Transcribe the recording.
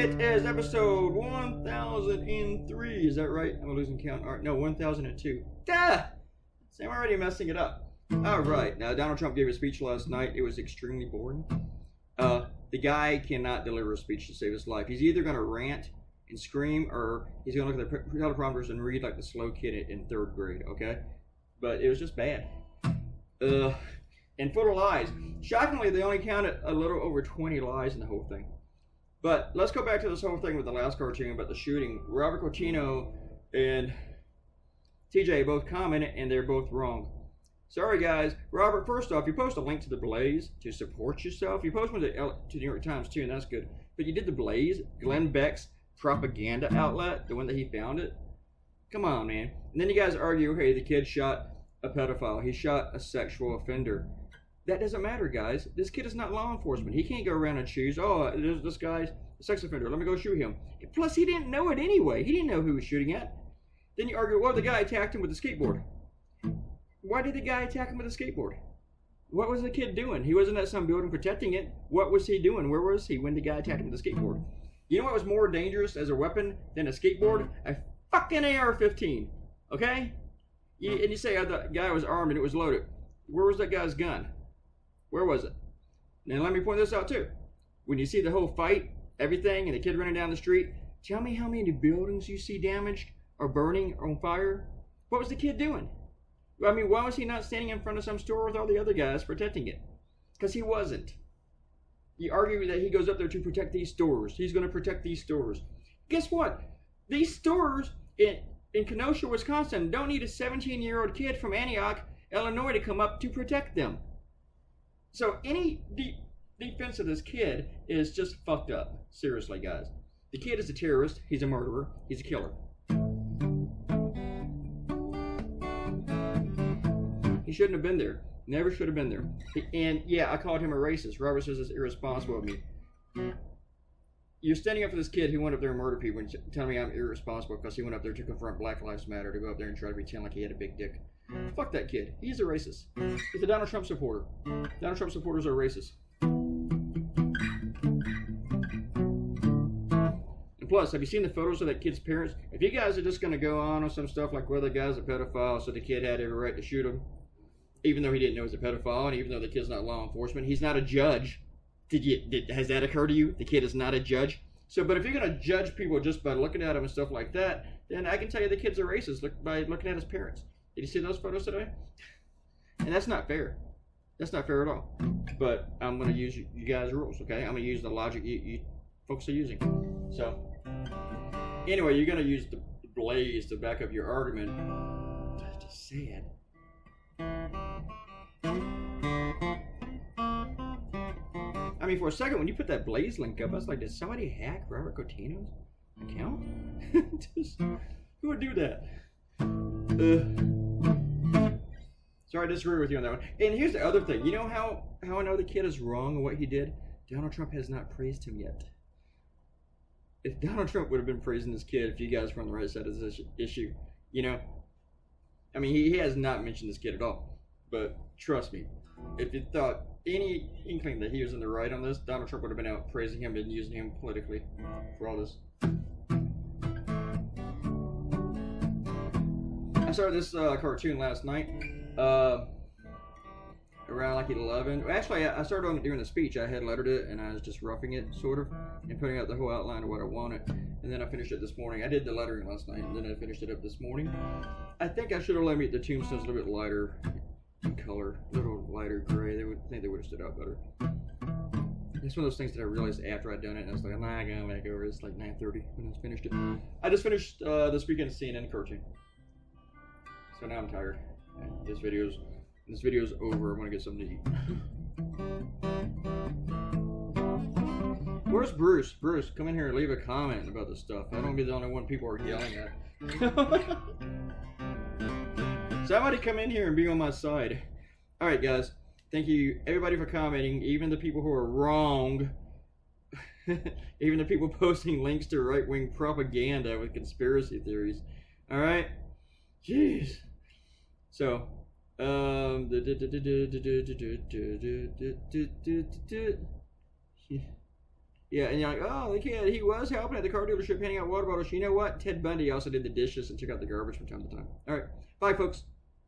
It is episode 1003. Is that right? I'm losing count. All right, no, 1002. Duh! See, I'm already messing it up. All right. Now, Donald Trump gave a speech last night. It was extremely boring. The guy cannot deliver a speech to save his life. He's either going to rant and scream, or he's going to look at the teleprompters and read like the slow kid in third grade, okay? But it was just bad. And full of lies. Shockingly, they only counted a little over 20 lies in the whole thing. But let's go back to this whole thing with the last cartoon about the shooting. Robert Cotino and TJ both commented, and they're both wrong. Sorry, guys. Robert, first off, you post a link to the Blaze to support yourself. You post one to the New York Times, too, and that's good. But you did the Blaze, Glenn Beck's propaganda outlet, the one that he founded. Come on, man. And then you guys argue, okay, the kid shot a pedophile. He shot a sexual offender. That doesn't matter, guys. This kid is not law enforcement. He can't go around and choose, oh, this guy's a sex offender. Let me go shoot him. Plus, he didn't know it anyway. He didn't know who he was shooting at. Then you argue, well, the guy attacked him with a skateboard. Why did the guy attack him with a skateboard? What was the kid doing? He wasn't at some building protecting it. What was he doing? Where was he when the guy attacked him with a skateboard? You know what was more dangerous as a weapon than a skateboard? A fucking AR-15. Okay? And you say, oh, the guy was armed and it was loaded. Where was that guy's gun? Where was it? And let me point this out too. When you see the whole fight, everything, and the kid running down the street, tell me how many buildings you see damaged or burning or on fire? What was the kid doing? I mean, why was he not standing in front of some store with all the other guys protecting it? Because he wasn't. You argue that he goes up there to protect these stores. He's going to protect these stores. Guess what? These stores in Kenosha, Wisconsin don't need a 17-year-old kid from Antioch, Illinois to come up to protect them. So any defense of this kid is just fucked up. Seriously, guys. The kid is a terrorist. He's a murderer. He's a killer. He shouldn't have been there. Never should have been there. And yeah, I called him a racist. Robert says it's irresponsible of me. You're standing up for this kid who went up there and murdered people and telling me I'm irresponsible because he went up there to confront Black Lives Matter, to go up there and try to pretend like he had a big dick. Fuck that kid. He's a racist. He's a Donald Trump supporter. Donald Trump supporters are racist. And plus, have you seen the photos of that kid's parents? If you guys are just going to go on some stuff like, well, the guy's a pedophile, so the kid had every right to shoot him, even though he didn't know he was a pedophile, and even though the kid's not law enforcement, he's not a judge. Has that occurred to you? The kid is not a judge. So, but if you're going to judge people just by looking at them and stuff like that, then I can tell you the kid's a racist by looking at his parents. Did you see those photos today? And that's not fair. That's not fair at all. But I'm going to use you guys' rules, okay? I'm going to use the logic you folks are using. So, anyway, you're going to use the Blaze to back up your argument. That's just sad. I mean, for a second, when you put that Blaze link up, I was like, did somebody hack Robert Cotino's account? Who would do that? Sorry, I disagree with you on that one. And here's the other thing. You know how I know the kid is wrong on what he did? Donald Trump has not praised him yet. If Donald Trump would have been praising this kid, if you guys were on the right side of this issue, you know, I mean, he has not mentioned this kid at all. But trust me, if you thought any inkling that he was in the right on this, Donald Trump would have been out praising him and using him politically for all this. I started this cartoon last night, around like 11. Actually, I started on it during the speech. I had lettered it, and I was just roughing it, sort of, and putting out the whole outline of what I wanted. And then I finished it this morning. I did the lettering last night, and then I finished it up this morning. I think I should have let the tombstones a little bit lighter in color, a little lighter gray. I think they would have stood out better. It's one of those things that I realized after I'd done it, and I was like, I'm not gonna make it over. It's like 9:30 when I finished it. I just finished this weekend's CNN cartoon. So now I'm tired. And this video's over. I'm gonna get something to eat. Where's Bruce? Bruce, come in here and leave a comment about this stuff. I don't want to be the only one people are yelling at. Somebody come in here and be on my side. Alright, guys. Thank you, everybody, for commenting. Even the people who are wrong. Even the people posting links to right-wing propaganda with conspiracy theories. Alright? Jeez. So, Yeah, and you're like, oh, the kid, he was helping at the car dealership handing out water bottles. You know what? Ted Bundy also did the dishes and took out the garbage from time to time. All right. Bye, folks.